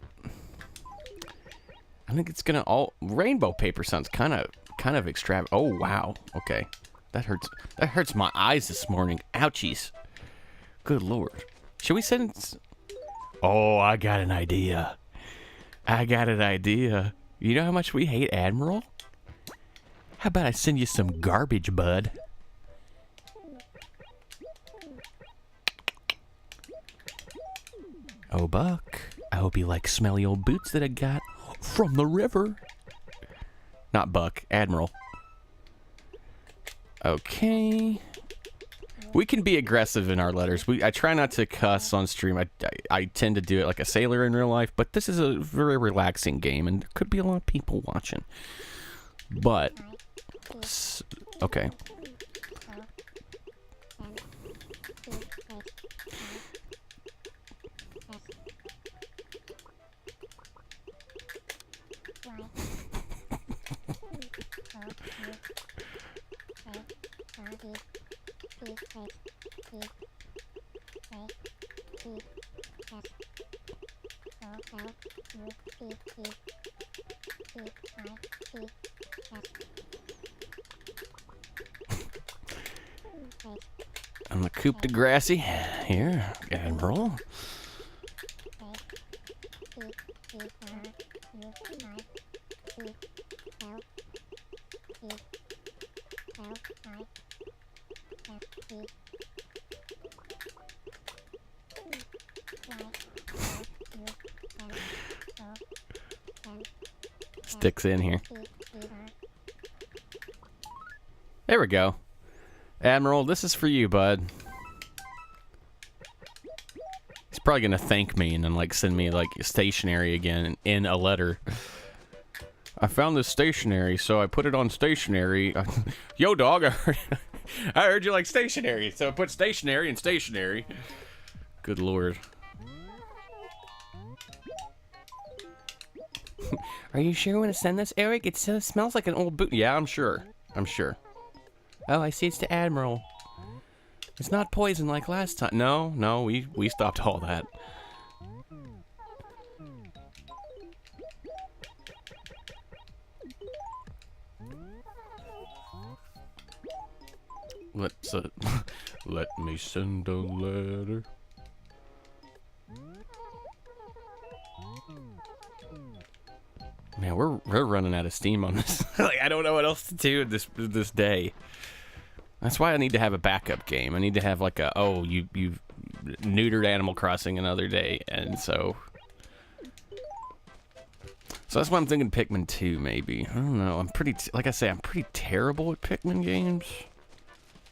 I think it's gonna all... Rainbow paper sounds kind of extravagant. Oh, wow. Okay. That hurts. That hurts my eyes this morning. Ouchies. Good lord. Should we send... Oh, I got an idea. I got an idea. You know how much we hate Admiral? How about I send you some garbage, bud? Oh, Buck. I hope you like smelly old boots that I got from the river. Not Buck. Admiral. Okay. We can be aggressive in our letters. I try not to cuss on stream. I tend to do it like a sailor in real life, but this is a very relaxing game, and there could be a lot of people watching. But, okay. I'm the Coupe de Grassy here, Admiral. Sticks in here. There we go. Admiral, this is for you, bud. He's probably gonna thank me and then like send me like stationery again in a letter. I found this stationery, so I put it on stationery. Yo, dog, I heard you like stationery, so I put stationery in stationery. Good lord. Are you sure you want to send this, Eric? It smells like an old boot. Yeah, I'm sure. I'm sure. Oh, I see it's to Admiral. It's not poison like last time. No, we stopped all that. Let me send a letter. Man, we're running out of steam on this. Like, I don't know what else to do this day. That's why I need to have a backup game. I need to have like a, oh, you neutered Animal Crossing another day, and so that's why I'm thinking Pikmin 2 maybe. I don't know. I'm pretty, like I say, I'm pretty terrible at Pikmin games,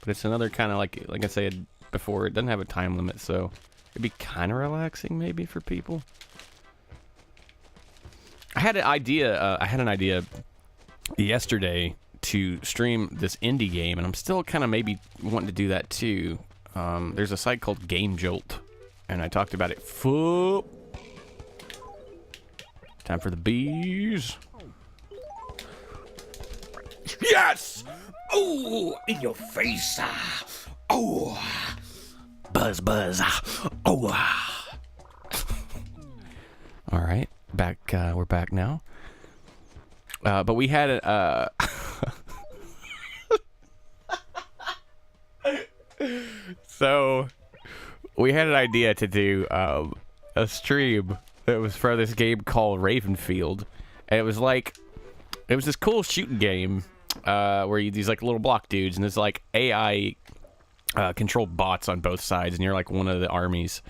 but it's another kind of like I said before, it doesn't have a time limit, so it'd be kind of relaxing maybe for people. I had an idea yesterday to stream this indie game, and I'm still kind of maybe wanting to do that too. There's a site called Game Jolt, and I talked about it. Time for the bees.
Yes! Oh, in your face. Oh.
Buzz, buzz. Oh. All right. Back, we're back now. But we had So we had an idea to do a stream that was for this game called Ravenfield, and it was this cool shooting game where you these like little block dudes, and there's like AI controlled bots on both sides, and you're like one of the armies,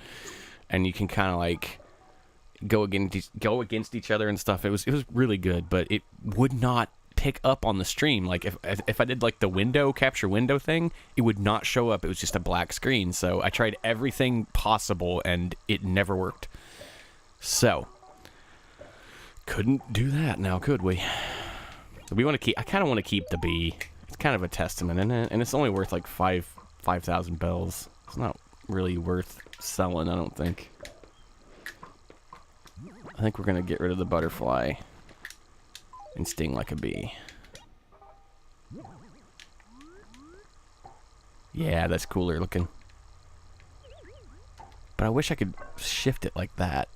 and you can kind of like go against each other and stuff. It was really good, but it would not pick up on the stream. Like if I did like the capture window thing, it would not show up. It was just a black screen. So I tried everything possible and it never worked. So couldn't do that now, could we? We want to keep. I kind of want to keep the bee. It's kind of a testament, isn't it? And it's only worth like 5,000 bells. It's not really worth selling, I don't think. I think we're gonna get rid of the butterfly and sting like a bee. Yeah, that's cooler looking. But I wish I could shift it like that.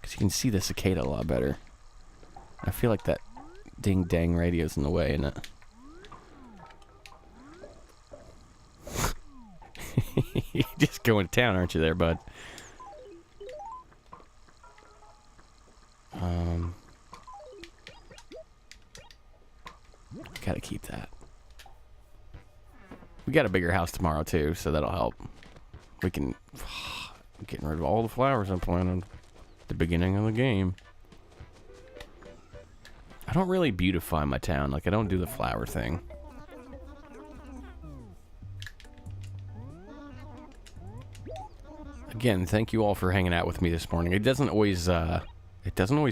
Because you can see the cicada a lot better. I feel like that ding-dang radio's in the way, isn't it? You're just going to town, aren't you there, bud? Gotta keep that. We got a bigger house tomorrow, too, so that'll help. We can... I'm getting rid of all the flowers I planted at the beginning of the game. I don't really beautify my town. Like, I don't do the flower thing. Again, thank you all for hanging out with me this morning. It doesn't always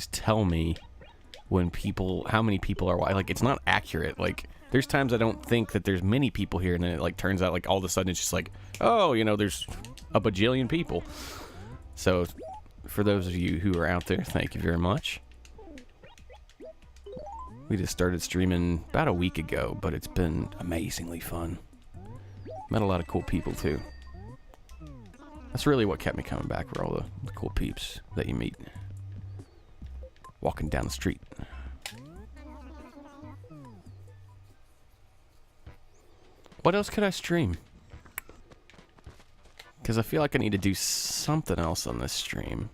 tell me when how many people are, like, it's not accurate. Like, there's times I don't think that there's many people here, and then it, like, turns out, like, all of a sudden it's just like, oh, you know, there's a bajillion people. So, for those of you who are out there, thank you very much. We just started streaming about a week ago, but it's been amazingly fun. Met a lot of cool people, too. That's really what kept me coming back, were all the cool peeps that you meet walking down the street. What else could I stream? Because I feel like I need to do something else on this stream.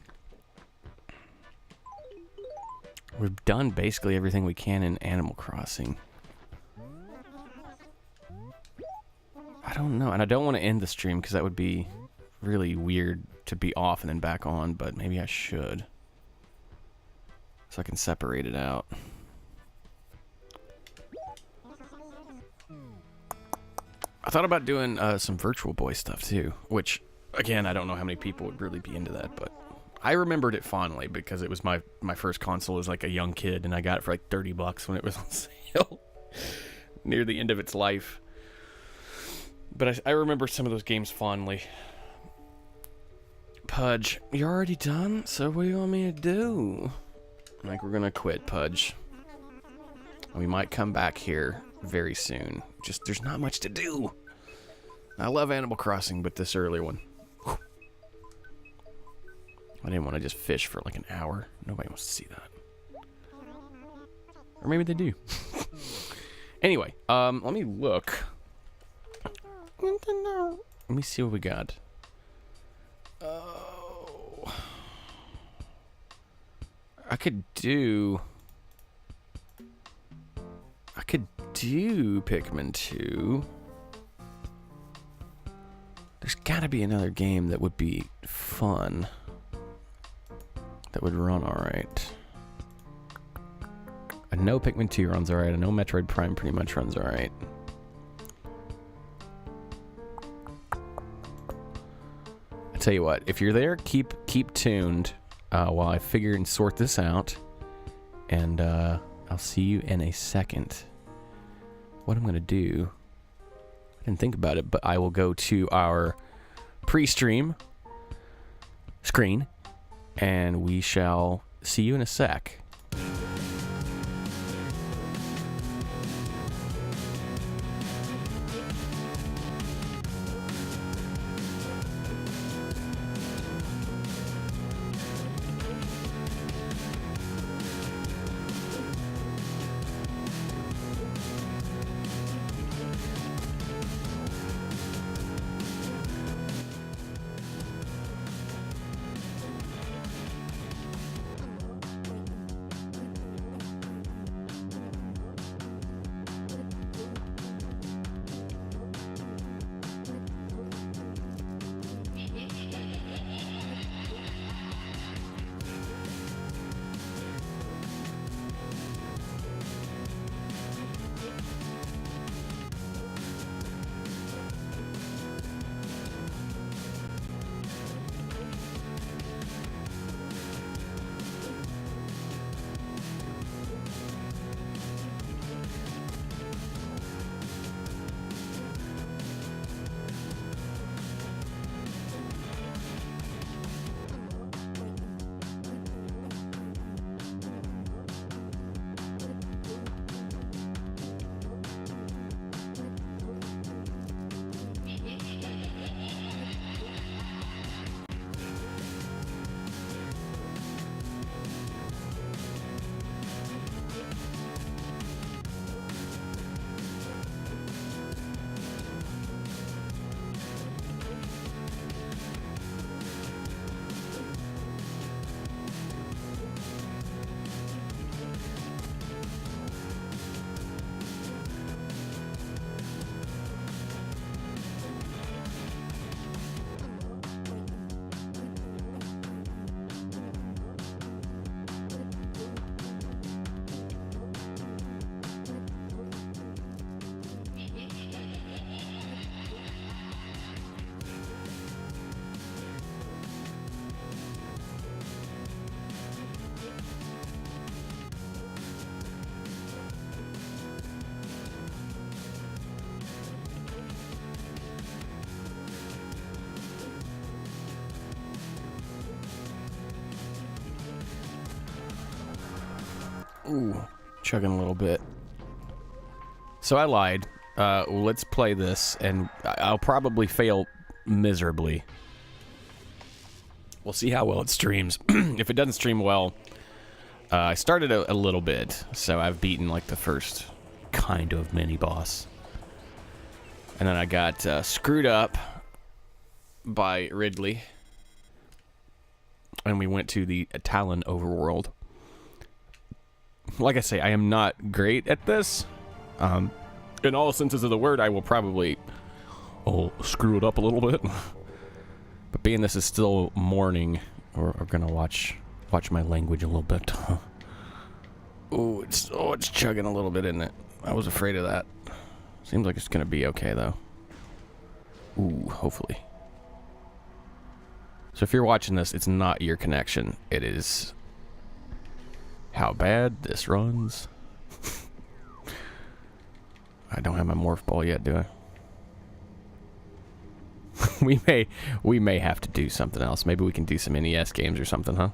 We've done basically everything we can in Animal Crossing. I don't know, and I don't want to end the stream because that would be really weird to be off and then back on, but maybe I should. So I can separate it out. I thought about doing some Virtual Boy stuff too, which, again, I don't know how many people would really be into that, but I remembered it fondly because it was my first console as like a young kid, and I got it for like $30 when it was on sale near the end of its life. But I remember some of those games fondly. Pudge, you're already done? So what do you want me to do? I think we're gonna quit, Pudge. We might come back here very soon. Just, there's not much to do. I love Animal Crossing, but this early one. Whew. I didn't want to just fish for like an hour. Nobody wants to see that. Or maybe they do. Anyway, let me look. Let me see what we got. Oh, I could do Pikmin 2. There's gotta be another game that would be fun. That would run alright. I know Pikmin 2 runs alright. I know Metroid Prime pretty much runs alright. I tell you what, if you're there, keep tuned while I figure and sort this out. And I'll see you in a second. What I'm going to do, I didn't think about it, but I will go to our pre-stream screen, and we shall see you in a sec. Ooh, chugging a little bit. So I lied. Let's play this, and I'll probably fail miserably. We'll see how well it streams. If it doesn't stream well, I started a little bit, so I've beaten like the first kind of mini boss. And then I got screwed up by Ridley. And we went to the Talon overworld. Like I say, I am not great at this. In all senses of the word, I will probably screw it up a little bit. But being this is still morning, we're gonna watch my language a little bit. It's chugging a little bit, isn't it? I was afraid of that. Seems like it's gonna be okay though. Ooh, hopefully. So if you're watching this, it's not your connection. It is how bad this runs. I don't have my morph ball yet, do I? we may have to do something else. Maybe we can do some NES games or something, huh?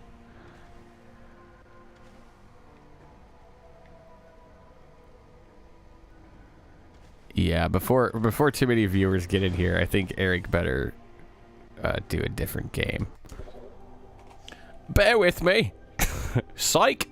Yeah, before too many viewers get in here, I think Eric better do a different game. Bear with me. Psych.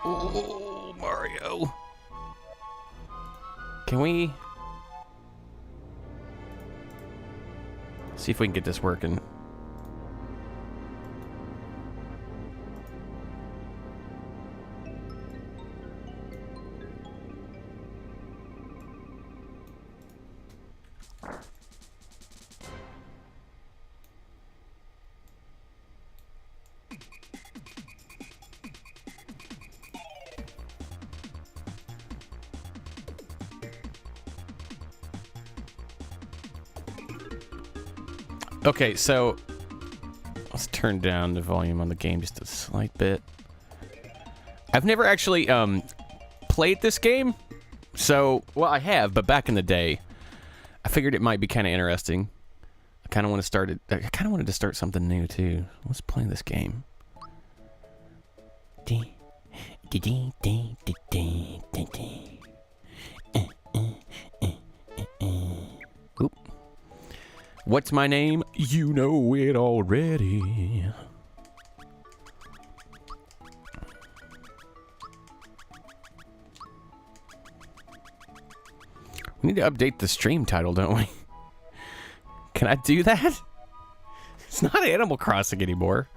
Oh, Mario. Can we see if we can get this working? Okay, so let's turn down the volume on the game just a slight bit. I've never actually played this game, so well I have, but back in the day, I figured it might be kind of interesting. I kind of want to start it. I kind of wanted to start something new too. Let's play this game. Oop. What's my name? You know it already. We need to update the stream title, don't we? Can I do that? It's not Animal Crossing anymore.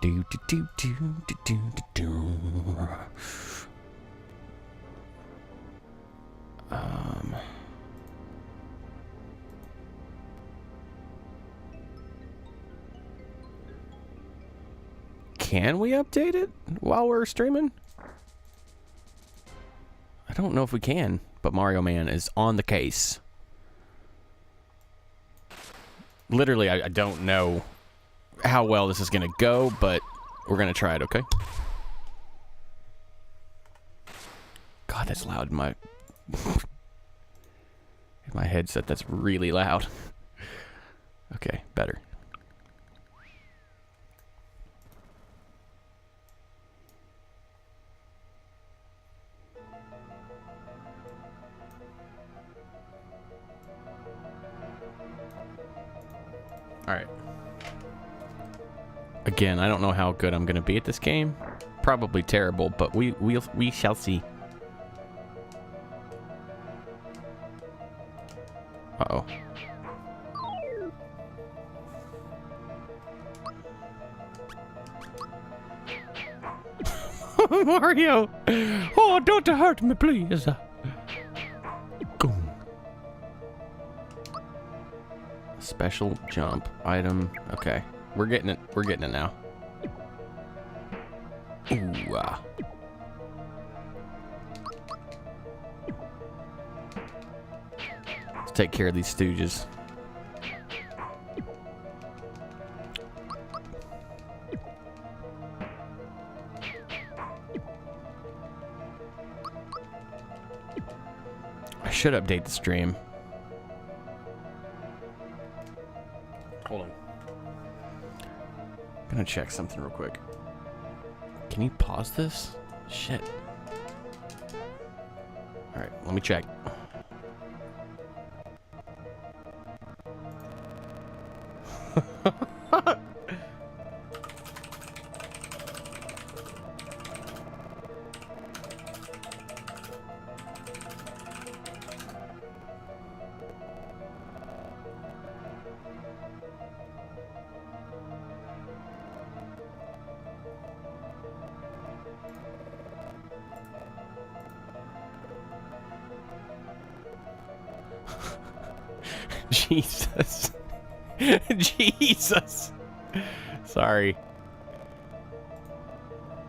Do do do do do do do do. Can we update it while we're streaming? I don't know if we can, but Mario Man is on the case. Literally, I don't know how well this is going to go, but we're going to try it, okay? God, that's loud in my... in my headset, that's really loud. Okay, better. Alright. Again, I don't know how good I'm going to be at this game. Probably terrible, but we shall see. Uh-oh. Mario! Oh, don't hurt me, please. Boom. Special jump item. Okay, we're getting it. We're getting it now. Ooh. Let's take care of these stooges. I should update the stream. Hold on. I'm gonna check something real quick. Can you pause this? Shit. Alright, let me check. Jesus. Jesus. Sorry.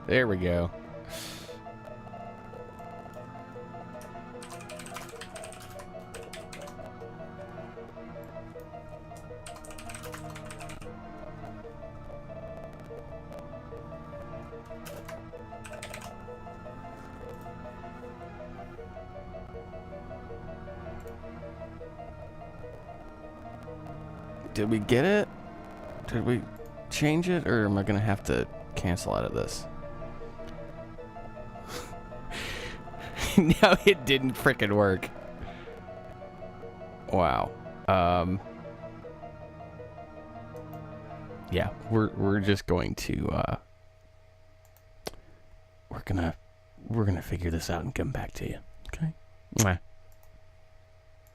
There we go. Did we get it? Did we change it, or am I gonna have to cancel out of this? No, it didn't frickin' work. Wow. Yeah, we're just going to we're gonna figure this out and come back to you. Okay? Mwah.